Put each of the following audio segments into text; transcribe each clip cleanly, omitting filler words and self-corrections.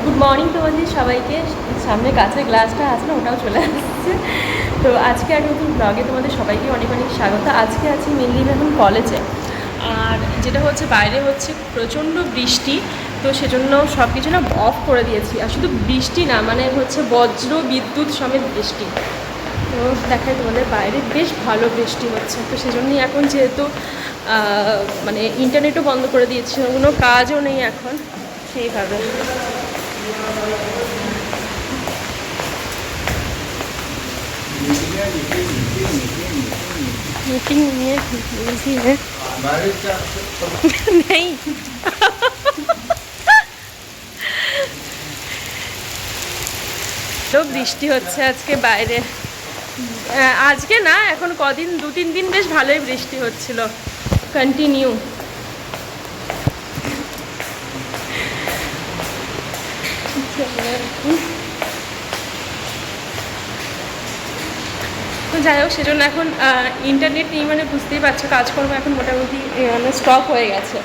Good morning তোমাদের সবাইকে। সামনে কাছের গ্লাসটা আছে না, ওটাও চলে আসছে। তো আজকে আর নতুন ব্লগে তোমাদের সবাইকে অনেক অনেক স্বাগত। আজকে আছি মেনলি এখন কলেজে, আর যেটা হচ্ছে বাইরে হচ্ছে প্রচণ্ড বৃষ্টি, তো সেজন্য সব কিছু না অফ করে দিয়েছি। আর শুধু বৃষ্টি না, মানে হচ্ছে বজ্র বিদ্যুৎ সমেত বৃষ্টি। তো দেখায় তোমাদের বাইরে বেশ ভালো বৃষ্টি হচ্ছে। তো সেজন্যই এখন যেহেতু মানে ইন্টারনেটও বন্ধ করে দিয়েছি, কোনো কাজও নেই এখন সেইভাবে। मीटिंग नहीं है, बिजी है नहीं। তো বৃষ্টি হচ্ছে আজকে বাইরে। আজকে না, এখন কদিন 2-3 দিন বেশ ভালোই বৃষ্টি হচ্ছিল, কন্টিনিউ। তো যাই হোক, সেজন্য এখন ইন্টারনেট নেই, মানে বুঝতেই পারছো কাজকর্ম এখন মোটামুটি মানে স্টপ হয়ে গেছে।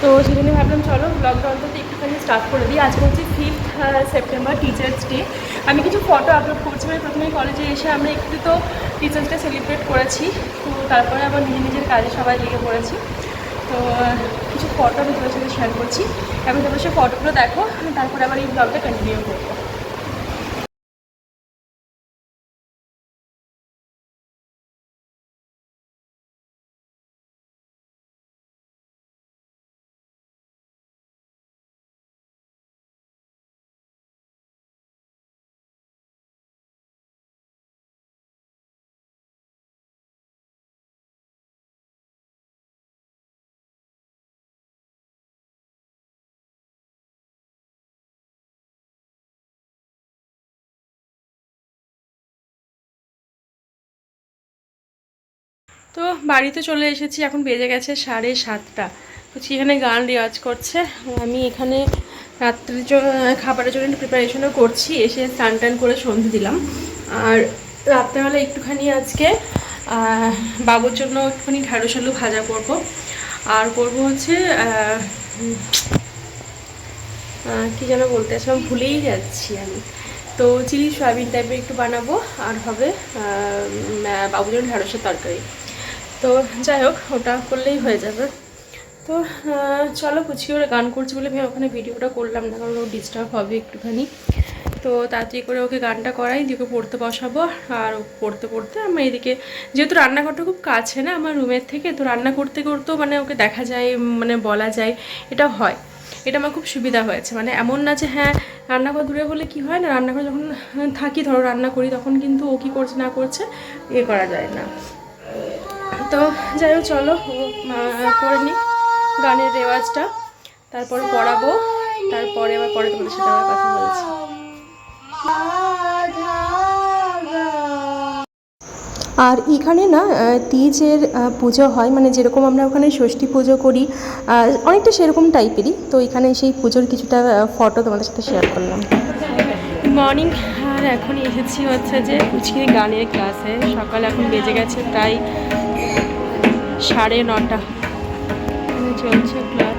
তো সেজন্য ভাবলাম চলো ব্লগটা অন্তত একটুখানি স্টার্ট করে দিই। আজকে হচ্ছে 5th সেপ্টেম্বর, টিচার্স ডে। আমি কিছু ফটো আপলোড করছি, মানে প্রথমে কলেজে এসে আমরা একটু তো টিচার্স ডে সেলিব্রেট করেছি, তো তারপরে আবার নিজের কাজে সবাই লেগে পড়েছি। তো কিছু ফটো আমি তোমার সাথে শেয়ার করছি, আমি তোমার সে ফটোগুলো দেখো, তারপরে আবার এই ব্লগটা কন্টিনিউ করবো। তো বাড়িতে চলে এসেছি, এখন বেজে গেছে 7:30। হচ্ছে এখানে গান রেওয়াজ করছে, আমি এখানে রাত্রির খাবারের জন্য প্রিপারেশনও করছি। এসে স্নান টান করে সন্ধে দিলাম। আর রাত্রেবেলা একটুখানি আজকে বাবুর জন্য একটুখানি ঢ্যাঁড়স আলু ভাজা করব। আর করব হচ্ছে কী যেন বলতে আসলাম, ভুলেই যাচ্ছি আমি। তো চিলি সয়াবিন টাইপের একটু বানাবো, আর হবে বাবুর জন্য ঢ্যাঁড়সের তরকারি। তো যাই হোক, ওটা করলেই হয়ে যাবে। তো চলো, কুচিয়ে ওরা গান করছি বলে ভাই ওখানে ভিডিওটা করলাম না, কারণ ও ডিস্টার্ব হবে একটুখানি। তো তাড়াতাড়ি করে ওকে গানটা করাই, দিয়ে ওকে পড়তে বসাবো। আর পড়তে পড়তে আমার এদিকে, যেহেতু রান্নাঘরটা খুব কাছে না আমার রুমের থেকে, তো রান্না করতে করতেও মানে ওকে দেখা যায়, মানে বলা যায়, এটা হয়। এটা আমার খুব সুবিধা হয়েছে, মানে এমন না যে হ্যাঁ রান্নাঘর দূরে হলে কি হয় না, রান্নাঘর যখন থাকি, ধরো রান্না করি, তখন কিন্তু ও কী করছে না করছে ইয়ে করা যায় না। তো যাই হোক, চলো করে নিই গানের রেওয়াজটা, তারপরে পড়াবো, তারপরে আবার পরে তোমাদের সাথে আবার কথা বলছি। আর এখানে না তিজের পুজো হয়, মানে যেরকম আমরা ওখানে ষষ্ঠী পুজো করি, অনেকটা সেরকম টাইপেরই। তো এখানে সেই পুজোর কিছুটা ফটো তোমাদের সাথে শেয়ার করলাম। Good morning. আর এখন এসেছি হচ্ছে যে কুচির গানের ক্লাসে। সকাল এখন বেজে গেছে প্রায় 9:30, চলছে ক্লাস।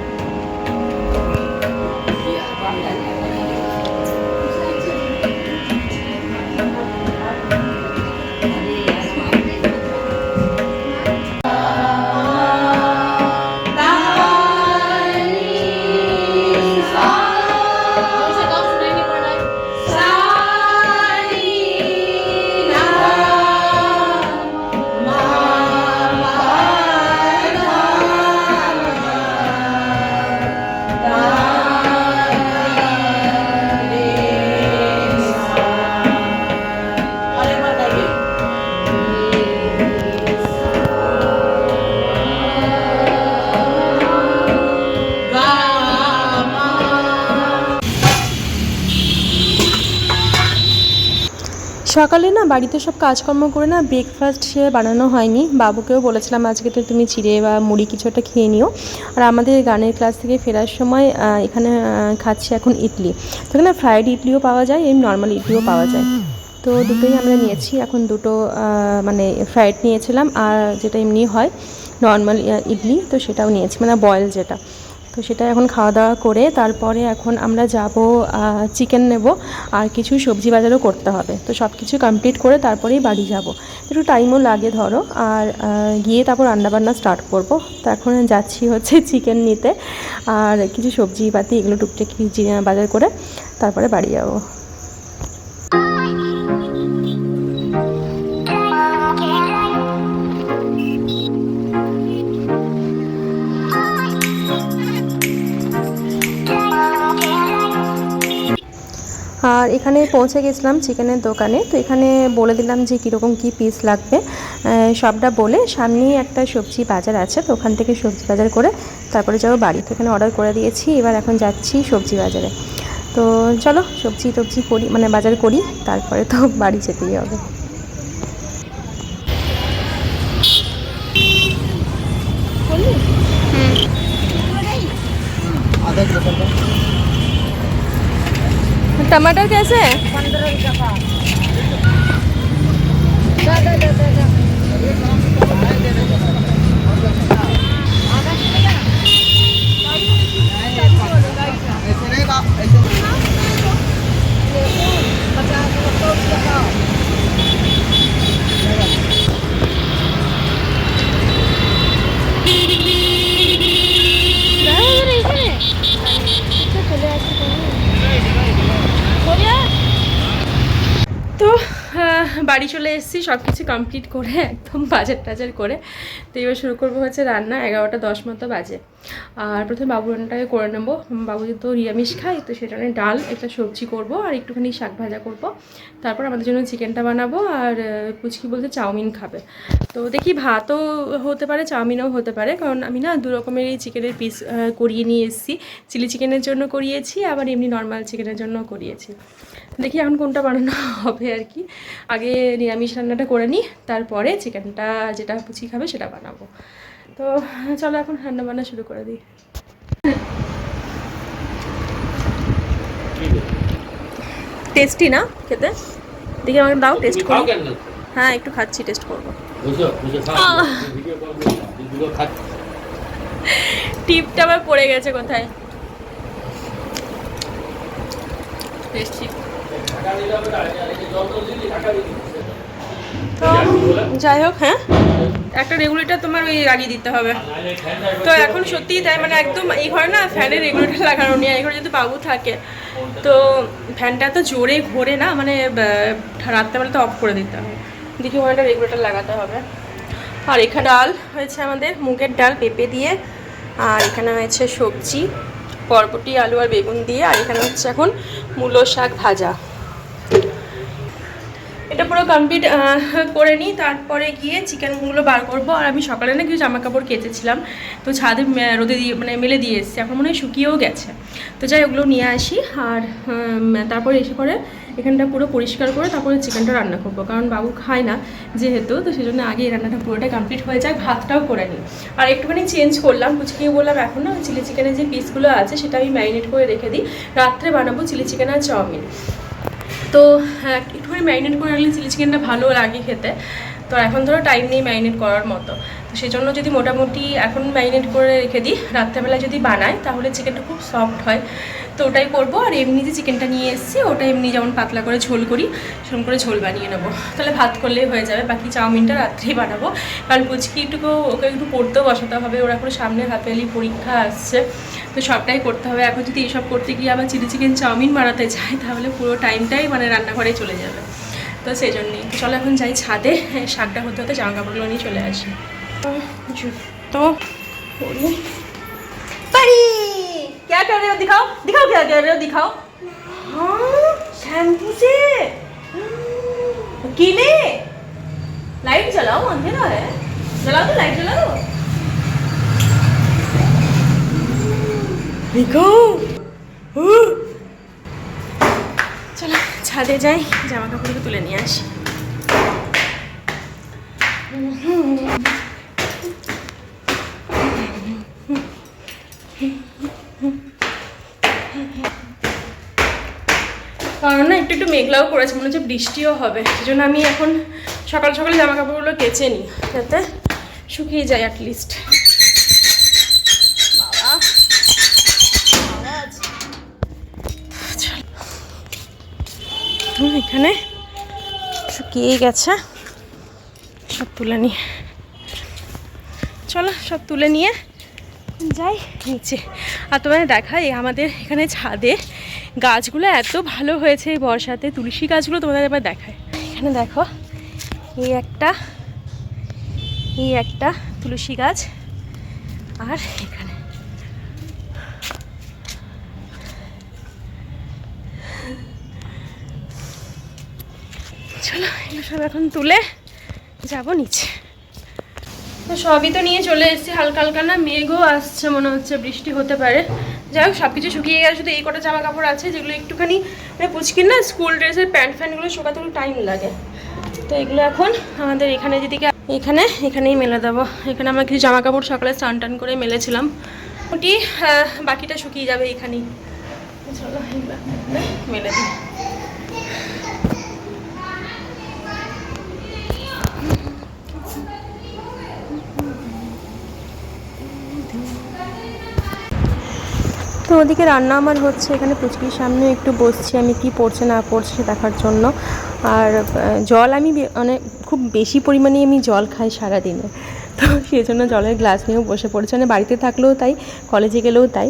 সকালে না বাড়িতে সব কাজকর্ম করে না ব্রেকফাস্ট সে বানানো হয়নি। বাবুকেও বলেছিলাম আজকে তো তুমি চিড়ে বা মুড়ি কিছু একটা খেয়ে নিও। আর আমাদের গানের ক্লাস থেকে ফেরার সময় এখানে খাচ্ছি এখন ইডলি। তো এখানে ফ্রাইড ইডলিও পাওয়া যায়, এমনি নর্মাল ইডলিও পাওয়া যায়। তো দুটোই আমরা নিয়েছি। এখন দুটো মানে ফ্রাইড নিয়েছিলাম, আর যেটা এমনি হয় নর্মাল ইডলি, তো সেটাও নিয়েছি, মানে বয়েল যেটা। তো সেটা এখন খাওয়া দাওয়া করে তারপরে এখন আমরা যাব চিকেন নেব আর কিছু সবজি বাজারও করতে হবে। তো সব কিছু কমপ্লিট করে তারপরেই বাড়ি যাব। একটু টাইমও লাগে ধরো, আর গিয়ে তারপর রান্নাবান্না স্টার্ট করব। তো এখন যাচ্ছি হচ্ছে চিকেন নিতে আর কিছু সবজিপাতি এগুলো টুকটাক বাজার করে তারপরে বাড়ি যাব। আর এখানে পৌঁছে গেছিলাম চিকেনের দোকানে। তো এখানে বলে দিলাম যে কীরকম কী পিস লাগবে সবটা বলে, সামনেই একটা সবজি বাজার আছে, তো ওখান থেকে সবজি বাজার করে তারপরে যাবো বাড়ি। তো এখানে অর্ডার করে দিয়েছি, এবার এখন যাচ্ছি সবজি বাজারে। তো চলো সবজি টবজি করি, মানে বাজার করি, তারপরে তো বাড়ি যেতেই হবে। टमाटर कैसे है? 15 তো বাড়ি চলে এসেছি সব কিছু কমপ্লিট করে, একদম বাজার টাজার করে। তো এবার শুরু করবো হচ্ছে রান্না। 11টা 10 মতো বাজে। আর প্রথমে বাবু রান্নাটাকে করে নেবো। বাবু যেহেতু নিরামিষ খাই, তো সেটা ডাল একটা সবজি করব আর একটুখানি শাক ভাজা করব। তারপর আমাদের জন্য চিকেনটা বানাবো। আর পুচকি বলতে চাউমিন খাবে। তো দেখি ভাতও হতে পারে, চাউমিনও হতে পারে, কারণ আমি না 2 রকমের এই চিকেনের পিস করিয়ে নিয়ে এসেছি। চিলি চিকেনের জন্য করিয়েছি, আবার এমনি নর্মাল চিকেনের জন্য করিয়েছি। দেখি এখন কোনটা বানানো হবে আর কি। আগে নিরামিষ রান্নাটা করে নিই, তারপরে চিকেনটা যেটা পুচকি খাবে সেটা বানাবো। তো চলো এখন রান্না বান্না শুরু করে দিই। টেস্টি না খেতে? দেখি আমাকে দাও, টেস্ট করি। হ্যাঁ একটু খাচ্ছি, টেস্ট করবো। টিপটা আবার পড়ে গেছে কোথায়। টেস্টি। তো যাই হোক, হ্যাঁ একটা রেগুলেটর তোমার ওই লাগিয়ে দিতে হবে। তো এখন সত্যিই তাই, মানে একদম এই ঘরে না ফ্যানের রেগুলেটর লাগানো নেই। এই ঘরে যদি বাবু থাকে তো ফ্যানটা তো জোরে ঘোরে না, মানে রাত্রেবেলা তো অফ করে দিতে হবে। দেখি ওখানে একটা রেগুলেটর লাগাতে হবে। আর এখানে ডাল হয়েছে আমাদের, মুগের ডাল পেঁপে দিয়ে। আর এখানে হয়েছে সবজি, বরবটি আলু আর বেগুন দিয়ে। আর এখানে হচ্ছে এখন মূলো শাক ভাজা। এটা পুরো কমপ্লিট করে নিই, তারপরে গিয়ে চিকেনগুলো বার করবো। আর আমি সকালে না কিছু জামা কাপড় কেচেছিলাম, তো ছাদে রোদে দিয়ে মানে মেলে দিয়ে এসেছি, এখন মনে হয় শুকিয়েও গেছে। তো যাই ওগুলো নিয়ে আসি। আর তারপরে এসে পরে এখানটা পুরো পরিষ্কার করে তারপরে চিকেনটা রান্না করবো, কারণ বাবু খায় না যেহেতু। তো সেই জন্য আগে এই রান্নাটা পুরোটা কমপ্লিট হয়ে যায়, ভাতটাও করে নিই। আর একটুখানি চেঞ্জ করলাম, পুচকিকে বললাম এখন না চিলি চিকেনের যে পিসগুলো আছে সেটা আমি ম্যারিনেট করে রেখে দিই, রাত্রে বানাবো চিলি চিকেন আর চাউমিন। তো একটুখানি ম্যারিনেট করে রাখলে চিলি চিকেনটা ভালো লাগে খেতে। তো এখন ধরো টাইম নেই ম্যারিনেট করার মতো, তো সেই জন্য যদি মোটামুটি এখন ম্যারিনেট করে রেখে দিই, রাত্রেবেলা যদি বানাই তাহলে চিকেনটা খুব সফট হয়। তো ওটাই করবো। আর এমনি যে চিকেনটা নিয়ে এসেছি ওটা এমনি যেমন পাতলা করে ঝোল করি সেরকম করে ঝোল বানিয়ে নেবো, তাহলে ভাত করলেই হয়ে যাবে। বাকি চাউমিনটা রাত্রেই বানাবো, কারণ পুচকি ওকে একটু পড়তেও বসাতে হবে। ওরা এখন সামনে হাফ ইয়ারলি পরীক্ষা আসছে, তো সবটাই করতে হবে। এখন যদি এইসব করতে গিয়ে আবার চিলি চিকেন চাউমিন বানাতে চাই তাহলে পুরো টাইমটাই মানে রান্নাঘরে চলে যাবে। তো সেই জন্যই চলো এখন যাই ছাদে, শাকটা হতে হতে জামা কাপড়গুলো নিয়ে চলে আসি। তো क्या कर रहे हो, दिखाओ दिखाओ क्या कर रहे हो, दिखाओ। हाँ शैम्पू से कीले। लाइट जलाओ, अंधेरा है, जला दो लाइट, जला दो। देखो चलो ছাদে যাই, জামা কাপড়গুলো তুলে নিয়ে আসি। কারণ না একটু একটু মেঘলাও করেছে, মনে হচ্ছে বৃষ্টিও হবে। সেই জন্য আমি এখন সকাল সকালে জামা কাপড়গুলো কেচে নিই যাতে শুকিয়ে যায় অ্যাটলিস্ট। বাবা এখানে শুকিয়ে গেছে, সব তুলে নিয়ে চলো, সব তুলে নিয়ে যাই নিচে। আর তোমাদের দেখাই আমাদের এখানে ছাদে গাছগুলো এত ভালো হয়েছে এই বর্ষাতে, তুলসী গাছগুলো তোমাদের এবার দেখায়। এখানে দেখো এই একটা তুলসী গাছ, আর এখানে চলো এগুলো সব এখন তুলে যাবো নিচে। তো সবই তো নিয়ে চলে এসেছি, হালকা হালকা না মেঘও আসছে, মনে হচ্ছে বৃষ্টি হতে পারে। যাই হোক সব কিছু শুকিয়ে গেছে, শুধু এই কটা জামা কাপড় আছে যেগুলো একটুখানি মানে পুচকির না স্কুল ড্রেসের প্যান্ট ফ্যান্টগুলো শুকাতে একটু টাইম লাগে। তো এগুলো এখন আমাদের এখানে যেদিকে এখানেই মেলে দেবো। এখানে আমার কিছু জামা কাপড় সকালে স্নান টান করে মেলেছিলাম, মোটামুটি বাকিটা শুকিয়ে যাবে এখানেই। চলো এগুলো মেলে দিই। তো ওদিকে রান্না আমার হচ্ছে, এখানে পুচকির সামনে একটু বসছি আমি, কি পড়ছে না পড়ছে দেখার জন্য। আর জল আমি মানে খুব বেশি পরিমাণে আমি জল খাই সারাদিনে, তো সেই জন্য জলের গ্লাস নিয়েও বসে পড়েছে। মানে বাড়িতে থাকলেও তাই, কলেজে গেলেও তাই।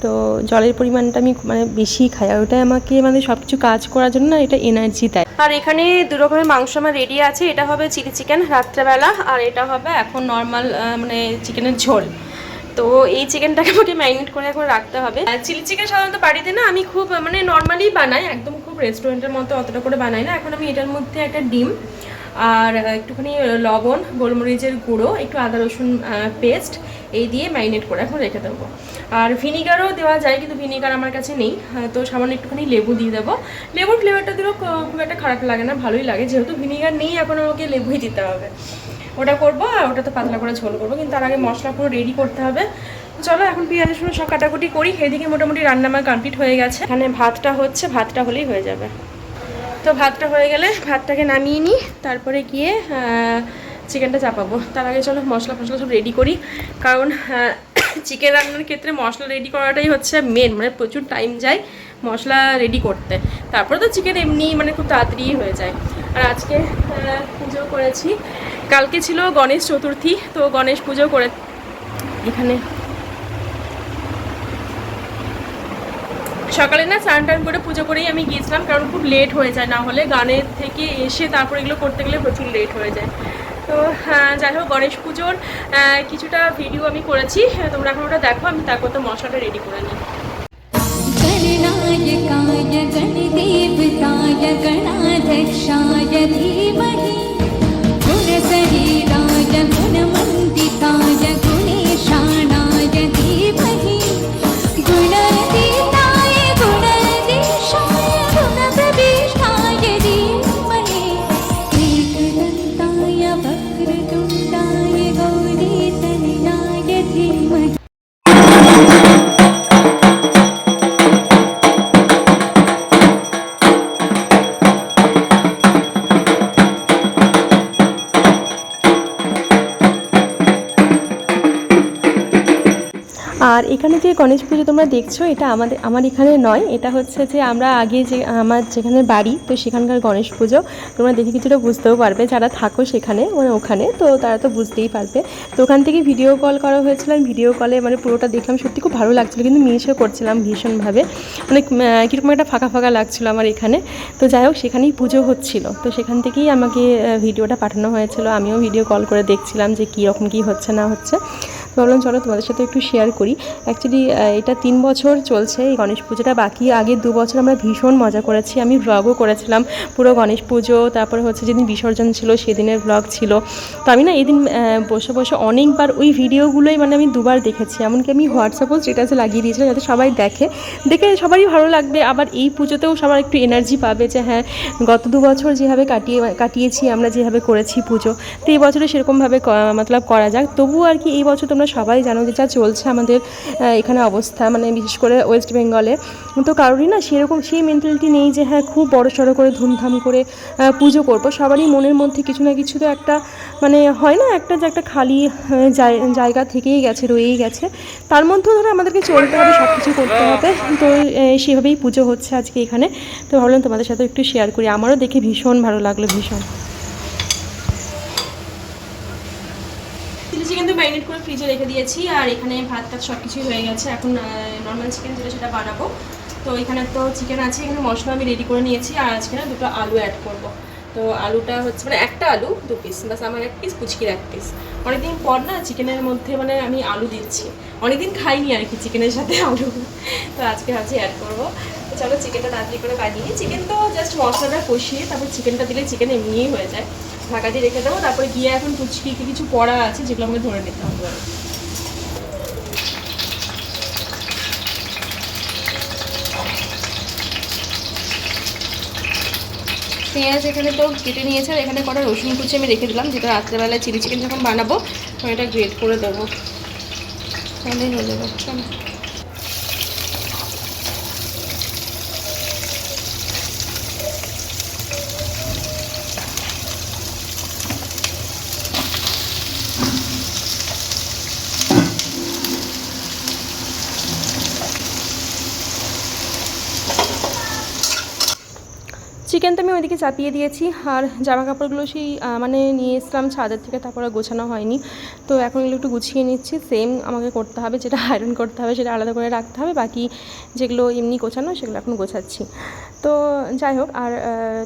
তো জলের পরিমাণটা আমি মানে বেশি খাই, আর ওটাই আমাকে মানে সব কিছু কাজ করার জন্য না এটা এনার্জি দেয়। আর এখানে দু রকমের মাংস আমার রেডি আছে, এটা হবে চিলি চিকেন রাত্রেবেলা, আর এটা হবে এখন নর্মাল মানে চিকেনের ঝোল। তো এই চিকেনটাকে আমাকে ম্যারিনেট করে এখন রাখতে হবে। চিলি চিকেন সাধারণত বাড়িতে না আমি খুব মানে নর্মালি বানাই, একদম খুব রেস্টুরেন্টের মতো অতটা করে বানাই না। এখন আমি এটার মধ্যে একটা ডিম আর একটুখানি লবণ, গোলমরিচের গুঁড়ো, একটু আদা রসুন পেস্ট এই দিয়ে ম্যারিনেট করে এখন রেখে দেবো। আর ভিনিগারও দেওয়া যায়, কিন্তু ভিনিগার আমার কাছে নেই, তো সামান্য একটুখানি লেবু দিয়ে দেবো। লেবুর ফ্লেভারটা দিলেও খুব একটা খারাপ লাগে না, ভালোই লাগে। যেহেতু ভিনিগার নেই এখন আমাকে লেবুই দিতে হবে। ওটা করবো, আর ওটা তো পাতলা করে ঝোল করবো, কিন্তু তার আগে মশলা পুরো রেডি করতে হবে। চলো এখন পেঁয়াজ রসুন সব কাটাকুটি করি। এদিকে মোটামুটি রান্না আমার কমপ্লিট হয়ে গেছে। এখানে ভাতটা হচ্ছে, ভাতটা হলেই হয়ে যাবে। তো ভাতটা হয়ে গেলে ভাতটাকে নামিয়ে নিই, তারপরে গিয়ে চিকেনটা চাপাবো। তার আগে চলো মশলা ফসলা সব রেডি করি, কারণ চিকেন রান্নার ক্ষেত্রে মশলা রেডি করাটাই হচ্ছে মেন, মানে প্রচুর টাইম যায় মশলা রেডি করতে। তারপরে তো চিকেন এমনি মানে খুব তাড়াতাড়ি হয়ে যায়। আর আজকে পুজো করেছি, কালকে ছিল গণেশ চতুর্থী, তো গণেশ পুজো করে এখানে সকালে না স্নান টান করে পুজো করেই আমি গিয়েছিলাম, কারণ খুব লেট হয়ে যায়, না হলে গানের থেকে এসে তারপর এগুলো করতে গেলে প্রচুর লেট হয়ে যায়। তো যাই হোক গণেশ পুজোর কিছুটা ভিডিও আমি করেছি, তোমরা এখন ওটা দেখো, আমি তারপর তো মশলাটা রেডি করে নিই। আর এখানে যে গণেশ পুজো তোমরা দেখছো, এটা আমার এখানে নয়, এটা হচ্ছে যে আমরা আগে যে আমার যেখানে বাড়ি, তো সেখানকার গণেশ পুজো। তোমরা দেখে কিছুটা বুঝতেও পারবে, যারা থাকো সেখানে মানে ওখানে, তো তারা তো বুঝতেই পারবে। তো ওখান থেকে ভিডিও কল করা হয়েছিল, ভিডিও কলে মানে পুরোটা দেখলাম, সত্যি খুব ভালো লাগছিলো, কিন্তু মিসও করছিলাম ভীষণভাবে, মানে কীরকম একটা ফাঁকা ফাঁকা লাগছিলো আমার এখানে। তো যাই হোক সেখানেই পুজো হচ্ছিলো, তো সেখান থেকেই আমাকে ভিডিওটা পাঠানো হয়েছিল। আমিও ভিডিও কল করে দেখছিলাম যে কীরকম কী হচ্ছে না হচ্ছে। ভাবলাম চলো তোমাদের সাথে একটু শেয়ার করি। অ্যাকচুয়ালি এটা 3 বছর চলছে এই গণেশ পুজোটা, বাকি আগের 2 বছর আমরা ভীষণ মজা করেছি। আমি ব্লগও করেছিলাম পুরো গণেশ পুজো, তারপরে হচ্ছে যেদিন বিসর্জন ছিল সেদিনের ব্লগ ছিল। তো আমি না এদিন বসে বসে অনেকবার ওই ভিডিওগুলোই মানে আমি 2বার দেখেছি, এমনকি আমি হোয়াটসঅ্যাপেও স্ট্যাটাসে লাগিয়ে দিয়েছিলাম যাতে সবাই দেখে সবারই ভালো লাগবে। আবার এই পুজোতেও সবার একটু এনার্জি পাবে যে হ্যাঁ গত 2 বছর যেভাবে কাটিয়েছি আমরা, যেভাবে করেছি পুজো, তো এই বছরে সেরকমভাবে মতলব করা যাক। তবুও আর কি এই বছর তোমরা তোমরা সবাই জানো যে যা চলছে আমাদের এখানে অবস্থা, মানে বিশেষ করে ওয়েস্ট বেঙ্গলে। তো কারোরই না সেরকম সেই মেন্টালিটি নেই যে হ্যাঁ খুব বড়সড় করে ধুমধাম করে পুজো করবো। সবারই মনের মধ্যে কিছু না কিছু তো একটা মানে হয় না, একটা যে একটা খালি জায়গা থেকেই গেছে, রয়েই গেছে। তার মধ্যেও ধরো আমাদেরকে চলতে হবে, সব কিছু করতে হবে। তো সেভাবেই পুজো হচ্ছে আজকে এখানে। তো ভাবলাম তোমাদের সাথে একটু শেয়ার করি, আমারও দেখে ভীষণ ভালো লাগলো, ভীষণ। চিলি চিকেন তো ম্যারিনেট করে ফ্রিজে রেখে দিয়েছি, আর এখানে ভাত টাত সব কিছুই হয়ে গেছে। এখন নর্মাল চিকেন যেটা সেটা বানাবো। তো এখানে তো চিকেন আছে, এখানে মশলা আমি রেডি করে নিয়েছি, আর আজকে না 2টো আলু অ্যাড করবো। তো আলুটা হচ্ছে মানে একটা আলু 2 পিস, বাস আমার 1 পিস, কুচকির 1 পিস। অনেকদিন পর না চিকেনের মধ্যে মানে আমি আলু দিচ্ছি, অনেকদিন খাইনি আর কি চিকেনের সাথে আলু। তো আজকে ভাবছি অ্যাড করবো। তো চলো চিকেনটা তাড়াতাড়ি করে বানিয়ে নিই। চিকেন তো জাস্ট মশলাটা কষিয়ে তারপর চিকেনটা দিলে চিকেন এমনিই হয়ে যায়। ঢাকা দিয়ে রেখে দেবো, তারপরে গিয়ে এখন কুচকি কিছু পড়া আছে যেগুলো আমাকে ধরে নিতে হবে। পেঁয়াজ এখানে তো কেটে নিয়েছে, আর এখানে কটা রসুন কুচি আমি রেখে দিলাম, যেটা রাত্রেবেলায় চিলি চিকেন যখন বানাবো তখন এটা গ্রেট করে দেবো, তাহলেই হয়ে যাবে। চলো চিকেন তো আমি ওইদিকে চাপিয়ে দিয়েছি, আর জামা কাপড়গুলো সেই মানে নিয়ে এসলাম ছাদের থেকে, তারপরে গোছানো হয়নি। তো এখন এগুলো একটু গুছিয়ে নিচ্ছি। সেম আমাকে করতে হবে, যেটা আয়রন করতে হবে সেটা আলাদা করে রাখতে হবে, বাকি যেগুলো এমনি গোছানো সেগুলো এখন গোছাচ্ছি। তো যাই হোক, আর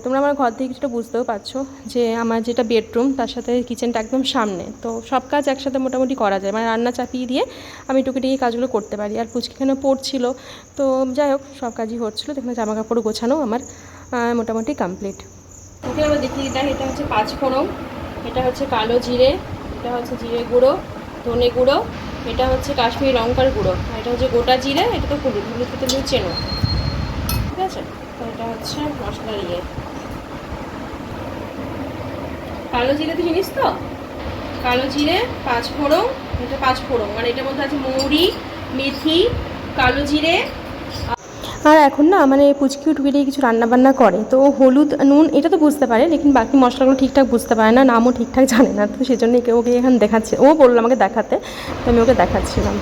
তোমরা আমার ঘর থেকে কিছুটা বুঝতেও পারছো যে আমার যেটা বেডরুম তার সাথে কিচেনটা একদম সামনে, তো সব কাজ একসাথে মোটামুটি করা যায়, মানে রান্না চাপিয়ে দিয়ে আমি টুকিটাকি কাজগুলো করতে পারি। আর পুচকিখানে পড়ছিল, তো যাই হোক সব কাজই হচ্ছিলো। এখানে জামা কাপড় গোছানো আমার মোটামুটি কমপ্লিট। ওকে আবার দেখি, এটা হচ্ছে 5 ফোড়ন, এটা হচ্ছে কালো জিরে, এটা হচ্ছে জিরে গুঁড়ো, ধনে গুঁড়ো, এটা হচ্ছে কাশ্মীরি লঙ্কার গুঁড়ো, আর এটা হচ্ছে গোটা জিরে, এটা তো হলুদ, হলুদ তো তুমি চেনো, ঠিক আছে। তো এটা হচ্ছে মশলার কালো জিরে তো জিনিস তো, কালো জিরে, 5 ফোড়ন, এটা 5 ফোড়ন, মানে এটার মধ্যে আছে মৌরি, মেথি, কালো জিরে। আর এখন না মানে পুচকিও টুকিটাকি কিছু রান্নাবান্না করে, তো হলুদ নুন এটা তো বুঝতে পারে, লেকিন বাকি মশলাগুলো ঠিকঠাক বুঝতে পারে না, নামও ঠিকঠাক জানে না। তো সেই জন্য ওকে এখন দেখাচ্ছে, ও বললো আমাকে দেখাতে, তো আমি ওকে দেখাচ্ছিলাম।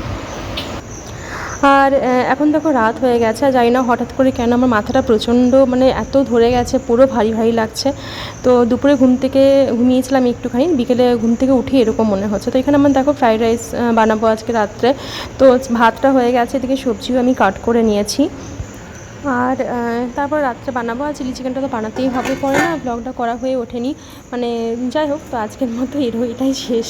আর এখন দেখো রাত হয়ে গেছে, আর জানি না হঠাৎ করে কেন আমার মাথাটা প্রচণ্ড মানে এত ধরে গেছে, পুরো ভারী ভারী লাগছে। তো দুপুরে ঘুম থেকে ঘুমিয়েছিলাম একটুখানি, বিকেলে ঘুম থেকে উঠে এরকম মনে হচ্ছে। তো এখানে আমার দেখো ফ্রাইড রাইস বানাবো আজকে রাত্রে। তো ভাতটা হয়ে গেছে, এদিকে সবজিও আমি কাট করে নিয়েছি, আর তারপর রাত্রে বানাবো। আর চিলি চিকেনটা তো বানাতেই হবে, পরে না ব্লগটা করা হয়ে ওঠেনি, মানে যাই হোক। তো আজকের মতো এটাই শেষ।